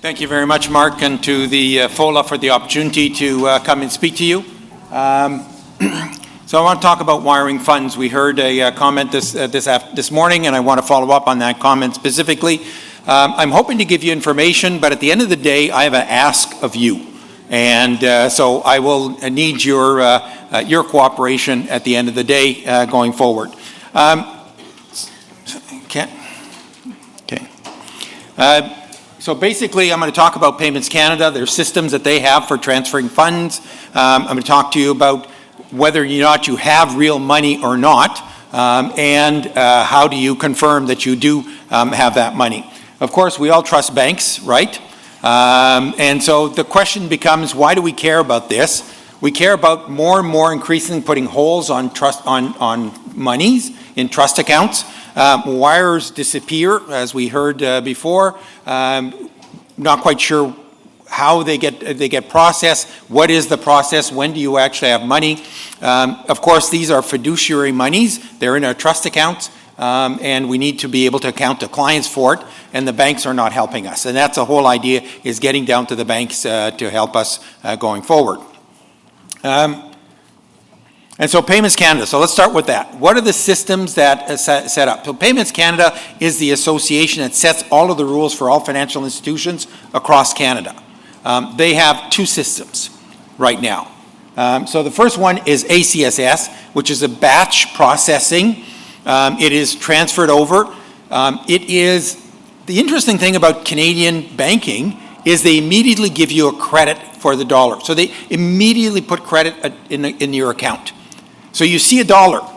Thank you very much, Mark, and to the FOLA for the opportunity to come and speak to you. So I want to talk about wiring funds. We heard a comment this morning, and I want to follow up on that comment specifically. I'm hoping to give you information, but at the end of the day, I have an ask of you. And so I will need your cooperation at the end of the day going forward. So basically, I'm going to talk about Payments Canada, their systems that they have for transferring funds. I'm going to talk to you about whether or not you have real money or not, and how do you confirm that you do have that money. Of course, we all trust banks, right? And so the question becomes, why do we care about this? We care about more and more increasingly putting holes on monies in trust accounts. Wires disappear, as we heard before. Not quite sure how they get processed. What is the process? When do you actually have money? Of course, these are fiduciary monies. They're in our trust accounts, and we need to be able to account to clients for it, and the banks are not helping us. And that's the whole idea, is getting down to the banks to help us going forward. And so Payments Canada, so let's start with that. What are the systems that set up? So Payments Canada is the association that sets all of the rules for all financial institutions across Canada. They have two systems right now. So the first one is ACSS, which is a batch processing. It is transferred over. The interesting thing about Canadian banking is they immediately give you a credit for the dollar. So they immediately put credit in your account. So you see $1,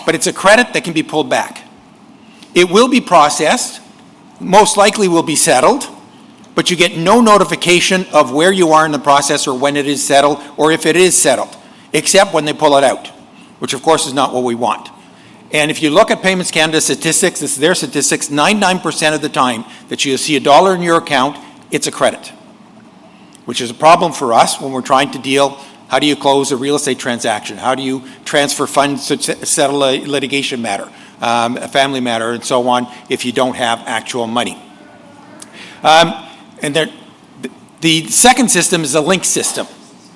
but it's a credit that can be pulled back. It will be processed, most likely will be settled, but you get no notification of where you are in the process or when it is settled or if it is settled, except when they pull it out, which of course is not what we want. And if you look at Payments Canada statistics, this is their statistics, 99% of the time that you see $1 in your account, it's a credit, which is a problem for us when we're trying to deal. How do you close a real estate transaction? How do you transfer funds to settle a litigation matter, a family matter, and so on, if you don't have actual money? The second system is a link system.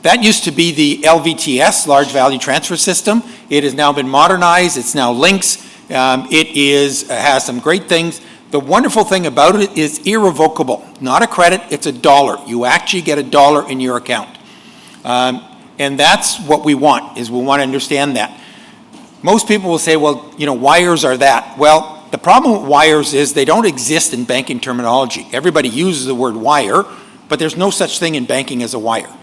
That used to be the LVTS, Large Value Transfer System. It has now been modernized. It's now links. It has some great things. The wonderful thing about it is irrevocable. Not a credit, it's $1. You actually get $1 in your account. And that's what we want, is we want to understand that. Most people will say, well, wires are that. Well, the problem with wires is they don't exist in banking terminology. Everybody uses the word wire, but there's no such thing in banking as a wire.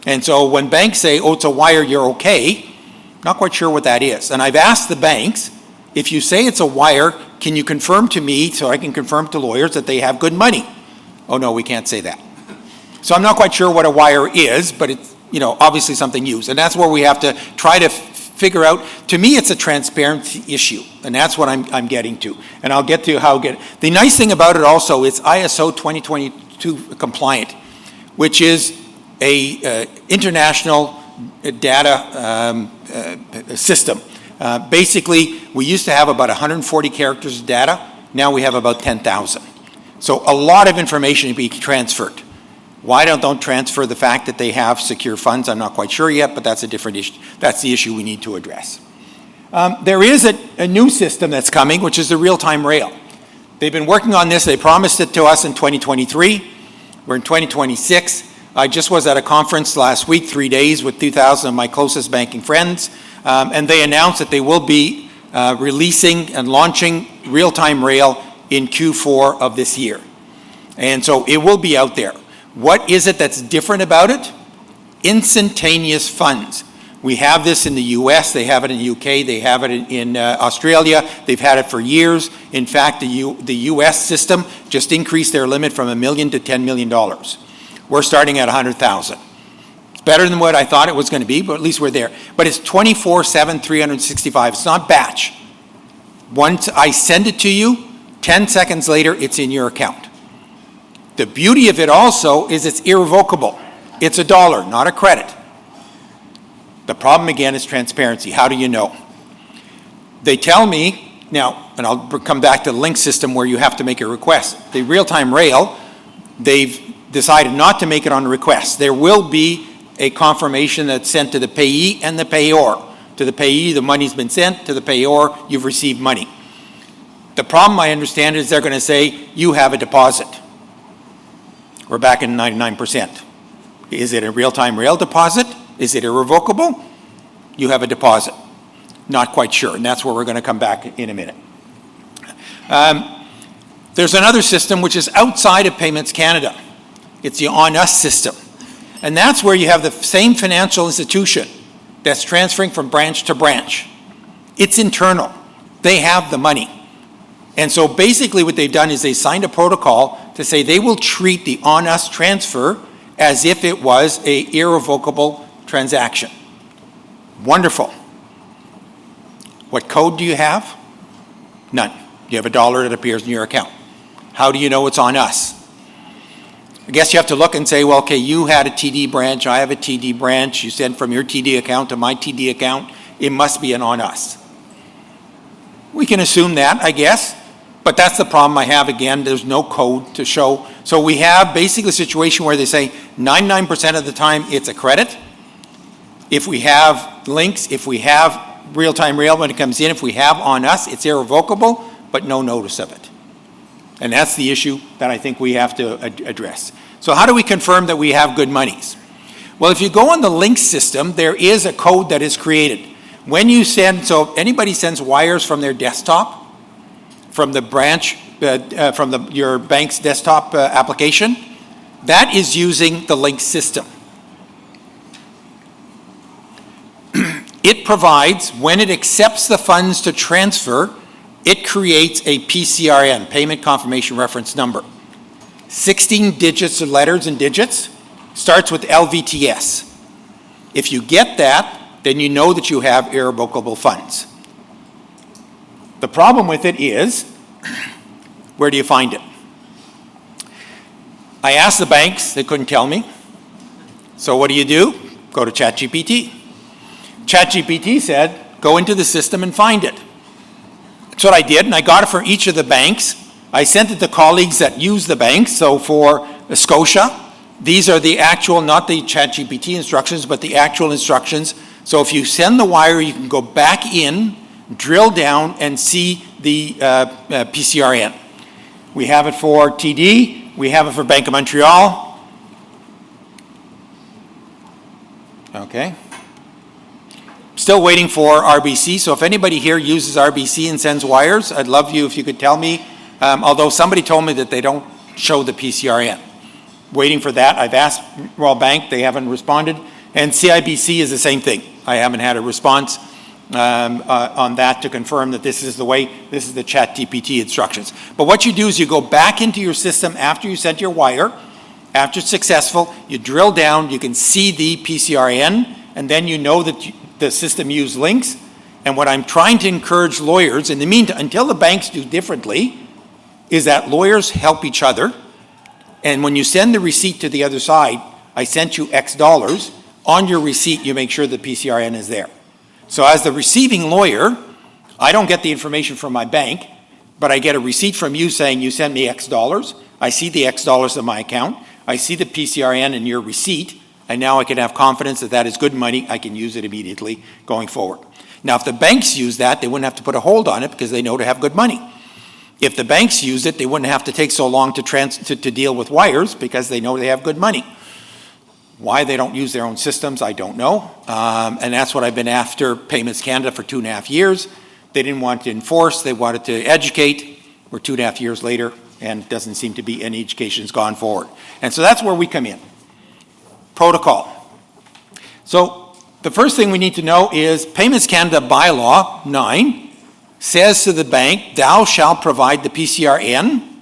And so when banks say, oh, it's a wire, you're okay, not quite sure what that is. And I've asked the banks, if you say it's a wire, can you confirm to me, so I can confirm to lawyers, that they have good money? Oh, no, we can't say that. So I'm not quite sure what a wire is, but it's obviously something used. And that's where we have to try to figure out. To me, it's a transparency issue, and that's what I'm getting to. And I'll get to how the nice thing about it also is ISO 2022 compliant, which is a international data system. Basically, we used to have about 140 characters of data. Now we have about 10,000. So a lot of information to be transferred. Why don't transfer the fact that they have secure funds? I'm not quite sure yet, but that's a different issue. That's the issue we need to address. There is a new system that's coming, which is the real-time rail. They've been working on this. They promised it to us in 2023. We're in 2026. I just was at a conference last week, 3 days, with 2,000 of my closest banking friends, and they announced that they will be releasing and launching real-time rail in Q4 of this year. And so it will be out there. What is it that's different about it? Instantaneous funds. We have this in the US, they have it in the UK, they have it in Australia, they've had it for years. In fact, the US system just increased their limit from $1 million to $10 million. We're starting at 100,000. It's better than what I thought it was going to be, but at least we're there. But it's 24/7, 365. It's not batch. Once I send it to you, 10 seconds later, it's in your account. The beauty of it also is it's irrevocable. It's $1, not a credit. The problem again is transparency. How do you know? They tell me, now, and I'll come back to the link system where you have to make a request. The real-time rail, they've decided not to make it on request, there will be a confirmation that's sent to the payee and the payor. To the payee, the money's been sent. To the payor, you've received money. The problem, I understand, is they're going to say, you have a deposit. We're back in 99%. Is it a real-time rail deposit? Is it irrevocable? You have a deposit. Not quite sure, and that's where we're going to come back in a minute. There's another system which is outside of Payments Canada. It's the On Us system. And that's where you have the same financial institution that's transferring from branch to branch. It's internal. They have the money. And so basically what they've done is they signed a protocol to say they will treat the On Us transfer as if it was an irrevocable transaction. Wonderful. What code do you have? None. You have $1 that appears in your account. How do you know it's On Us? I guess you have to look and say, well, okay, you had a TD branch, I have a TD branch, you sent from your TD account to my TD account, it must be an On Us. We can assume that, I guess, but that's the problem I have again, there's no code to show. So we have basically a situation where they say 99% of the time it's a credit. If we have links, if we have real-time rail when it comes in, if we have On Us, it's irrevocable, but no notice of it. And that's the issue that I think we have to address. So how do we confirm that we have good monies? Well, if you go on the link system, there is a code that is created. When you send, so anybody sends wires from their desktop, from the branch, your bank's desktop application, that is using the link system. It provides, when it accepts the funds to transfer, it creates a PCRN, Payment Confirmation Reference Number. 16 digits of letters and digits, starts with LVTS. If you get that, then you know that you have irrevocable funds. The problem with it is, where do you find it? I asked the banks, they couldn't tell me. So what do? Go to ChatGPT. ChatGPT said, go into the system and find it. That's what I did, and I got it for each of the banks. I sent it to colleagues that use the banks. So for Scotia, these are the actual, not the ChatGPT instructions, but the actual instructions. So if you send the wire, you can go back in, drill down, and see the PCRN. We have it for TD. We have it for Bank of Montreal. Okay. Still waiting for RBC, so if anybody here uses RBC and sends wires, I'd love you if you could tell me, although somebody told me that they don't show the PCRN. Waiting for that. I've asked Royal Bank, they haven't responded, and CIBC is the same thing. I haven't had a response on that to confirm that this is the way, this is the ChatGPT instructions. But what you do is you go back into your system after you sent your wire, after it's successful, you drill down, you can see the PCRN, and then you know that the system used links. And what I'm trying to encourage lawyers, in the meantime, until the banks do differently, is that lawyers help each other. And when you send the receipt to the other side, I sent you X dollars, on your receipt you make sure the PCRN is there. So as the receiving lawyer, I don't get the information from my bank, but I get a receipt from you saying you sent me X dollars, I see the X dollars in my account, I see the PCRN in your receipt, and now I can have confidence that that is good money. I can use it immediately going forward. Now, if the banks use that, they wouldn't have to put a hold on it because they know to have good money. If the banks use it, they wouldn't have to take so long to deal with wires because they know they have good money. Why they don't use their own systems, I don't know. And that's what I've been after Payments Canada for 2.5 years. They didn't want to enforce, they wanted to educate. We're 2.5 years later, and it doesn't seem to be any education's gone forward. And so that's where we come in. Protocol. So the first thing we need to know is Payments Canada bylaw 9 says to the bank, thou shalt provide the PCRN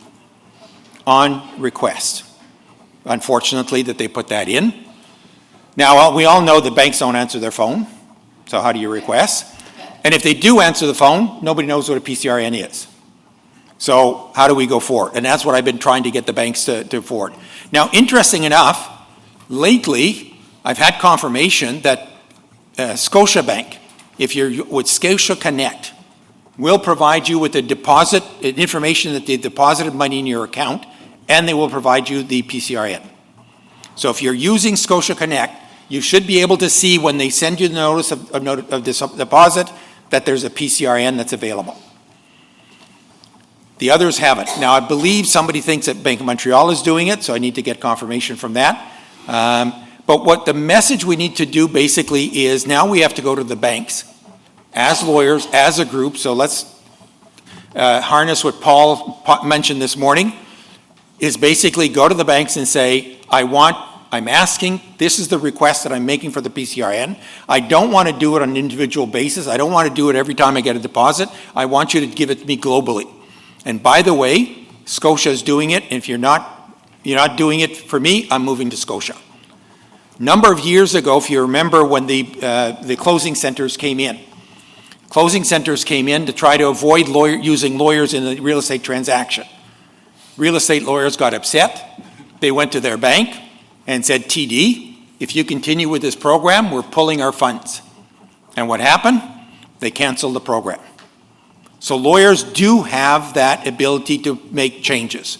on request. Unfortunately that they put that in. Now we all know that banks don't answer their phone, so how do you request? And if they do answer the phone, nobody knows what a PCRN is. So how do we go forward? And that's what I've been trying to get the banks to forward. Now, interesting enough, lately, I've had confirmation that Scotiabank, if you're with Scotia Connect, will provide you with the deposit, information that they deposited money in your account, and they will provide you the PCRN. So if you're using Scotia Connect, you should be able to see when they send you the notice of deposit that there's a PCRN that's available. The others haven't. Now, I believe somebody thinks that Bank of Montreal is doing it, so I need to get confirmation from that. But what the message we need to do basically is now we have to go to the banks as lawyers, as a group. So let's harness what Paul mentioned this morning, is basically go to the banks and say, I'm asking, this is the request that I'm making for the PCRN. I don't want to do it on an individual basis. I don't want to do it every time I get a deposit. I want you to give it to me globally. And by the way, Scotia is doing it. And if you're not doing it for me, I'm moving to Scotia. Number of years ago, if you remember when the closing centers came in. Closing centers came in to try to avoid using lawyers in the real estate transaction. Real estate lawyers got upset. They went to their bank and said, TD, if you continue with this program, we're pulling our funds. And what happened? They canceled the program. So lawyers do have that ability to make changes.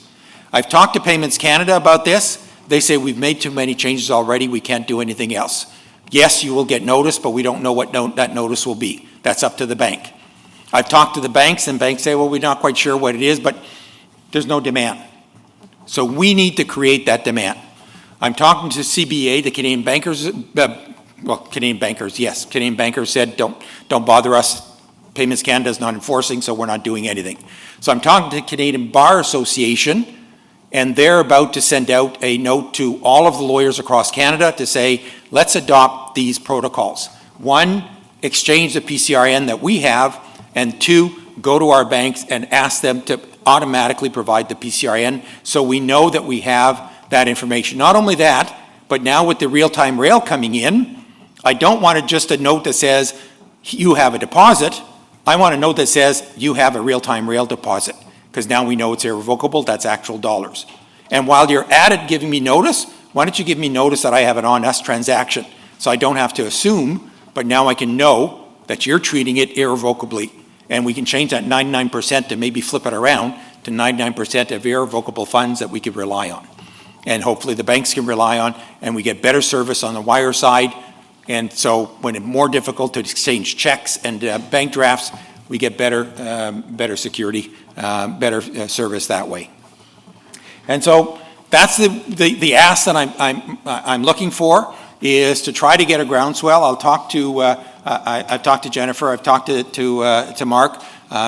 I've talked to Payments Canada about this. They say we've made too many changes already, we can't do anything else. Yes, you will get notice, but we don't know what that notice will be. That's up to the bank. I've talked to the banks, and banks say, well, we're not quite sure what it is, but there's no demand. So we need to create that demand. I'm talking to CBA, the Canadian bankers, Canadian bankers said, don't bother us. Payments Canada is not enforcing, so we're not doing anything. So I'm talking to the Canadian Bar Association, and they're about to send out a note to all of the lawyers across Canada to say, let's adopt these protocols. One, exchange the PCRN that we have, and two, go to our banks and ask them to automatically provide the PCRN so we know that we have that information. Not only that, but now with the real-time rail coming in, I don't want just a note that says you have a deposit. I want a note that says you have a real-time rail deposit, because now we know it's irrevocable, that's actual dollars. And while you're at it giving me notice, why don't you give me notice that I have an on-us transaction so I don't have to assume, but now I can know that you're treating it irrevocably. And we can change that 99% to maybe flip it around to 99% of irrevocable funds that we could rely on. And hopefully the banks can rely on, and we get better service on the wire side. And so when it's more difficult to exchange checks and bank drafts, we get better security, better service that way. And so that's the ask that I'm looking for, is to try to get a groundswell. I'll talk to I've talked to Jennifer. I've talked to Mark.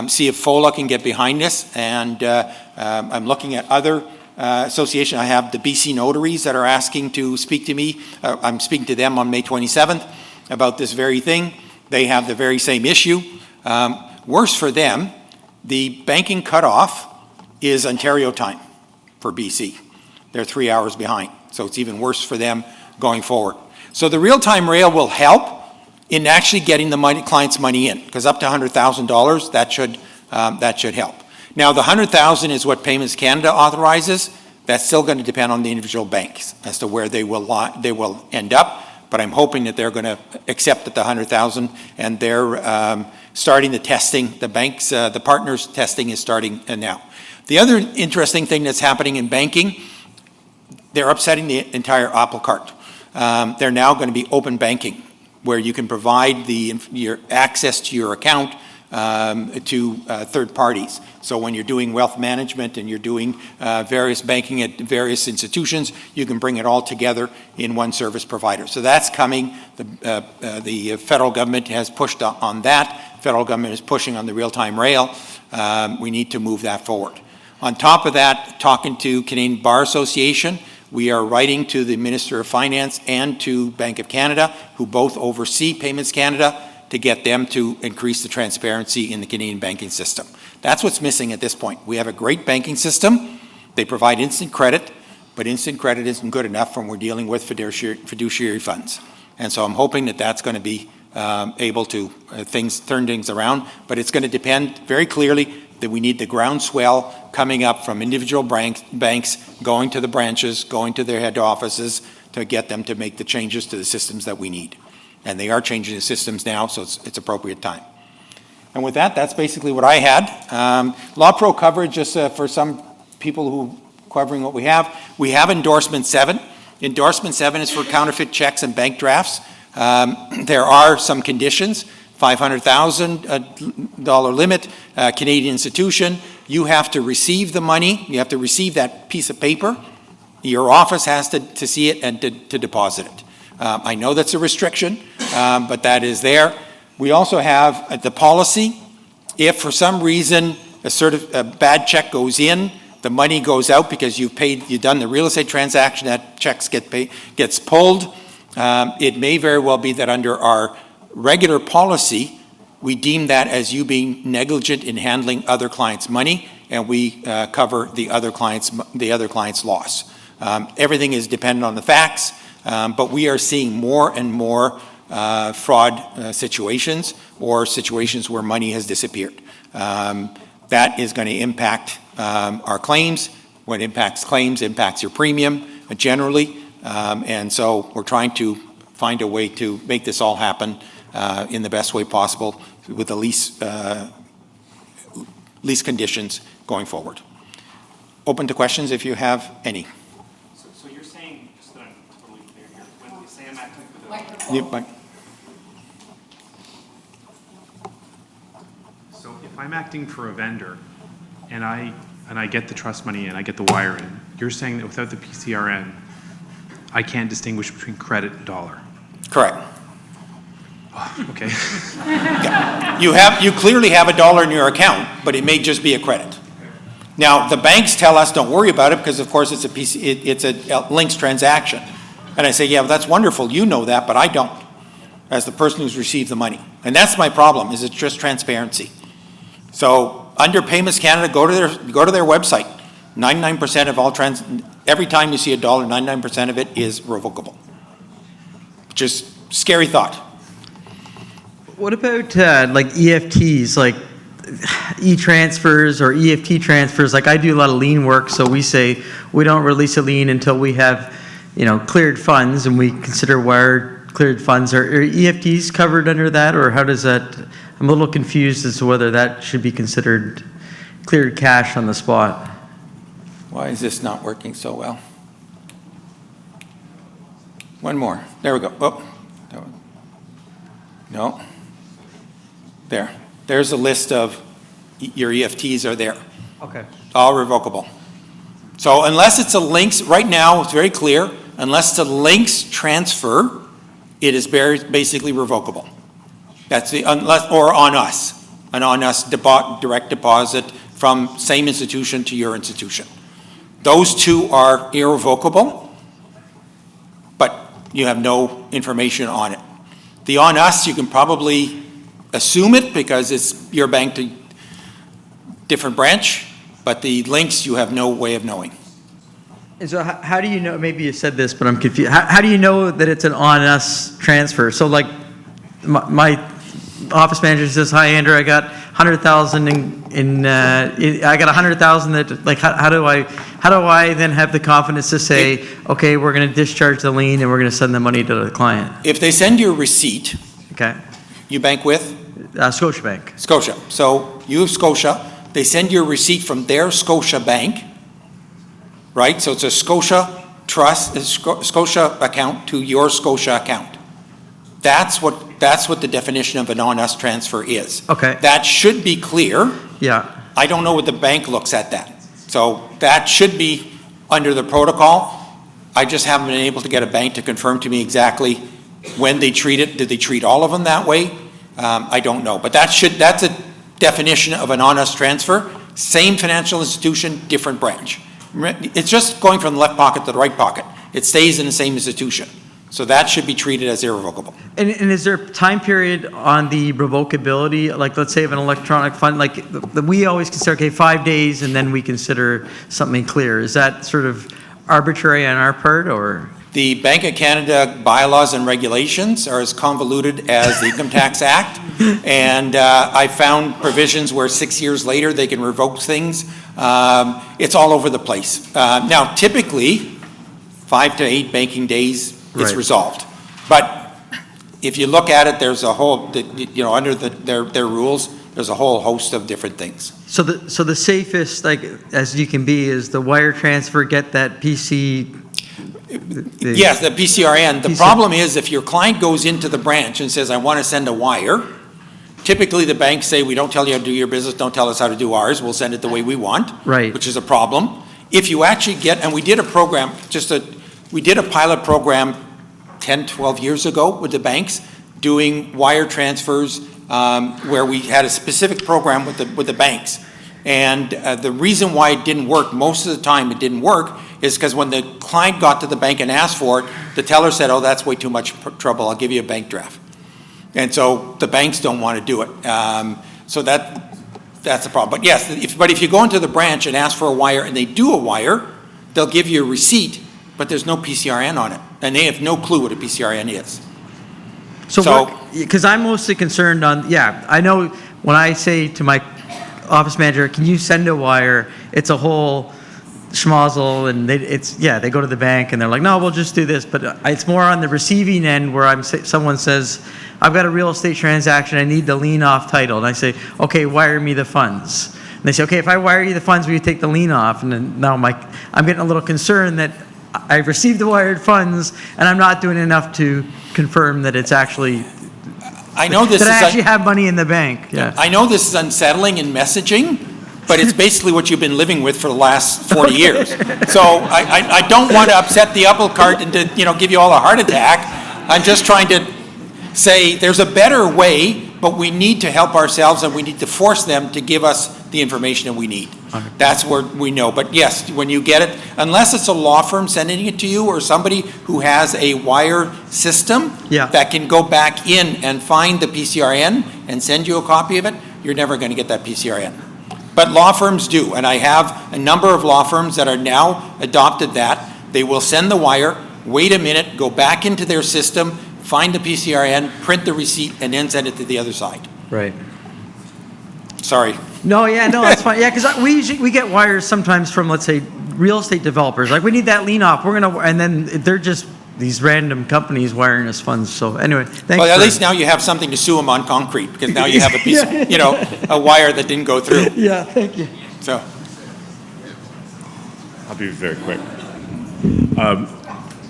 See if FOLA can get behind this. And I'm looking at other association. I have the BC notaries that are asking to speak to me. I'm speaking to them on May 27th about this very thing. They have the very same issue. Worse for them, the banking cutoff is Ontario time for BC. They're 3 hours behind, so it's even worse for them going forward. So the real-time rail will help in actually getting the client's money in, because up to $100,000, that should help. Now, the $100,000 is what Payments Canada authorizes. That's still going to depend on the individual banks as to where they will end up. But I'm hoping that they're going to accept that the $100,000, and they're starting the testing. The banks, the partners testing is starting now. The other interesting thing that's happening in banking, they're upsetting the entire apple cart. They're now going to be open banking, where you can provide your access to your account to third parties. So when you're doing wealth management and you're doing various banking at various institutions, you can bring it all together in one service provider. So that's coming. The federal government has pushed on that. Federal government is pushing on the real-time rail. We need to move that forward. On top of that, talking to Canadian Bar Association, we are writing to the Minister of Finance and to Bank of Canada, who both oversee Payments Canada, to get them to increase the transparency in the Canadian banking system. That's what's missing at this point. We have a great banking system. They provide instant credit, but instant credit isn't good enough when we're dealing with fiduciary funds. And so I'm hoping that that's going to be able to turn things around, but it's going to depend very clearly that we need the groundswell coming up from individual banks, going to the branches, going to their head offices to get them to make the changes to the systems that we need. And they are changing the systems now, so it's appropriate time. And with that, that's basically what I had. LawPro coverage, just for some people who covering what we have endorsement 7. Endorsement 7 is for counterfeit checks and bank drafts. There are some conditions. $500,000 limit, Canadian institution. You have to receive the money. You have to receive that piece of paper. Your office has to see it and to deposit it. I know that's a restriction, but that is there. We also have the policy. If for some reason a bad check goes in, the money goes out because you've done the real estate transaction, that checks gets pulled. It may very well be that under our regular policy, we deem that as you being negligent in handling other clients' money, and we cover the other client's loss. Everything is dependent on the facts, but we are seeing more and more fraud situations or situations where money has disappeared. That is going to impact our claims. What impacts claims impacts your premium generally, and so we're trying to find a way to make this all happen in the best way possible with the least conditions going forward. Open to questions if you have any. So you're saying, just that I'm totally clear here, when you say I'm acting for the... So if I'm acting for a vendor and I get the trust money and I get the wire in, you're saying that without the PCRN, I can't distinguish between credit and dollar? Correct. Oh, okay. You clearly have $1 in your account, but it may just be a credit. Now, the banks tell us don't worry about it because, of course, it's a links transaction. And I say, yeah, well, that's wonderful. You know that, but I don't, as the person who's received the money. And that's my problem, is it's just transparency. So under Payments Canada, go to their website. 99% of all every time you see $1, 99% of it is revocable. Just scary thought. What about like EFTs, like e-transfers or EFT transfers? Like I do a lot of lien work, so we say we don't release a lien until we have, cleared funds, and we consider wire cleared funds. Are EFTs covered under that, or how does that? I'm a little confused as to whether that should be considered cleared cash on the spot. Why is this not working so well? One more. There we go. Oh, no. There. There's a list of your EFTs are there. Okay. All revocable. So unless it's a links, right now it's very clear, unless it's a links transfer, it is basically revocable. That's or on us, an on us direct deposit from same institution to your institution. Those two are irrevocable, but you have no information on it. The on us, you can probably assume it because it's your bank to different branch, but the links you have no way of knowing. And so how do you know, maybe you said this, but I'm confused. How do you know that it's an on us transfer? So like my office manager says, hi Andrew, I got 100,000 I got 100,000 that, like, how do I then have the confidence to say, okay, we're going to discharge the lien and we're going to send the money to the client? If they send you a receipt, okay, you bank with? Scotiabank. Scotia. So you have Scotia, they send you a receipt from their Scotia bank, right? So it's a Scotia trust, a Scotia account to your Scotia account. That's what the definition of an on-us transfer is. Okay. That should be clear. Yeah. I don't know what the bank looks at that. So that should be under the protocol. I just haven't been able to get a bank to confirm to me exactly when they treat it. Did they treat all of them that way? I don't know. But that's a definition of an on-us transfer. Same financial institution, different branch. It's just going from the left pocket to the right pocket. It stays in the same institution. So that should be treated as irrevocable. And is there a time period on the revocability? Like, let's say of an electronic fund, like we always consider, okay, 5 days, and then we consider something clear. Is that sort of arbitrary on our part, or? The Bank of Canada bylaws and regulations are as convoluted as the Income Tax Act. And I found provisions where 6 years later they can revoke things. It's all over the place. Now, typically, 5 to 8 banking days, it's resolved. But if you look at it, there's a whole, under their rules, there's a whole host of different things. So the safest, like, as you can be, is the wire transfer, get that PC. Yes, the PCRN. The problem is if your client goes into the branch and says, I want to send a wire, typically the banks say, we don't tell you how to do your business, don't tell us how to do ours, we'll send it the way we want. Right. Which is a problem. If you actually get, and we did a program, we did a pilot program 10, 12 years ago with the banks, doing wire transfers where we had a specific program with the banks. And the reason why it didn't work, most of the time it didn't work, is because when the client got to the bank and asked for it, the teller said, oh, that's way too much trouble, I'll give you a bank draft. And so the banks don't want to do it. So that's the problem. But yes, if you go into the branch and ask for a wire and they do a wire, they'll give you a receipt, but there's no PCRN on it. And they have no clue what a PCRN is. So, because I'm mostly concerned on, I know when I say to my office manager, can you send a wire, it's a whole schmozzle, and they go to the bank and they're like, no, we'll just do this. But it's more on the receiving end where someone says, I've got a real estate transaction, I need the lien off title. And I say, okay, wire me the funds. And they say, okay, if I wire you the funds, will you take the lien off? And then now I'm getting a little concerned that I received the wired funds and I'm not doing enough to confirm that it's actually, I know this that I actually have money in the bank. Yeah. I know this is unsettling in messaging, but it's basically what you've been living with for the last 40 years. So I don't want to upset the apple cart and to give you all a heart attack. I'm just trying to say there's a better way, but we need to help ourselves and we need to force them to give us the information that we need. Okay. That's where we know. But yes, when you get it, unless it's a law firm sending it to you or somebody who has a wire system that can go back in and find the PCRN and send you a copy of it, you're never going to get that PCRN. But law firms do, and I have a number of law firms that are now adopted that. They will send the wire, wait a minute, go back into their system, find the PCRN, print the receipt, and then send it to the other side. Right. Sorry. No, that's fine. Yeah, because we get wires sometimes from, let's say, real estate developers. Like, we need that lien off. And then they're just these random companies wiring us funds. So anyway, thanks. Well, at least now you have something to sue them on concrete, because now you have a piece, a wire that didn't go through. Yeah, thank you. So. I'll be very quick.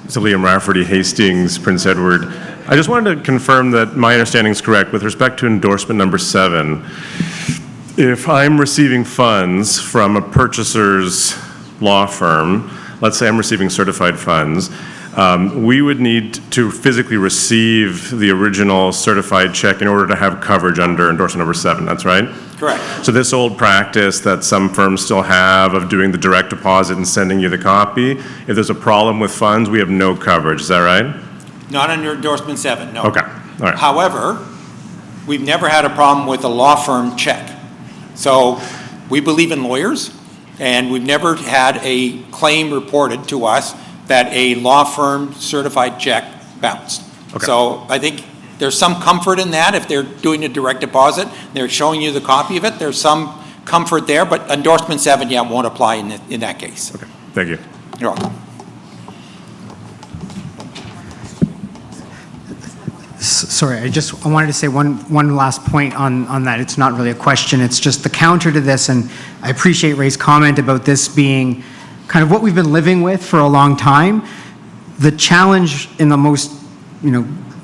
So Liam Rafferty, Hastings, Prince Edward. I just wanted to confirm that my understanding is correct with respect to endorsement number 7. If I'm receiving funds from a purchaser's law firm, let's say I'm receiving certified funds, we would need to physically receive the original certified check in order to have coverage under endorsement number 7, that's right? Correct. So this old practice that some firms still have of doing the direct deposit and sending you the copy, if there's a problem with funds, we have no coverage, is that right? Not under endorsement 7, no. Okay, all right. However, we've never had a problem with a law firm check. So we believe in lawyers, and we've never had a claim reported to us that a law firm certified check bounced. Okay. So I think there's some comfort in that. If they're doing a direct deposit, they're showing you the copy of it, there's some comfort there, but endorsement 7, won't apply in that case. Okay, thank you. You're welcome. Sorry, I wanted to say one last point on that. It's not really a question, it's just the counter to this, and I appreciate Ray's comment about this being kind of what we've been living with for a long time. The challenge in the most,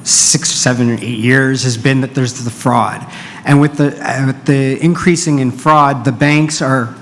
6, 7, or 8 years has been that there's the fraud. And with the increasing in fraud, the banks are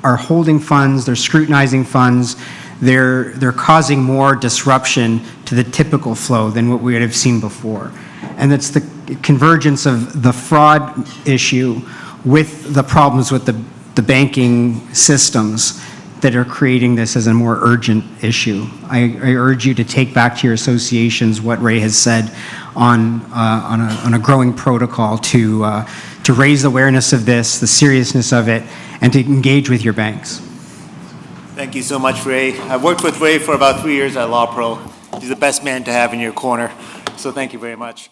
holding funds, they're scrutinizing funds, they're causing more disruption to the typical flow than what we would have seen before. And it's the convergence of the fraud issue with the problems with the banking systems that are creating this as a more urgent issue. I urge you to take back to your associations what Ray has said on a growing protocol to raise awareness of this, the seriousness of it, and to engage with your banks. Thank you so much, Ray. I've worked with Ray for about 3 years at LawPro. He's the best man to have in your corner, so thank you very much.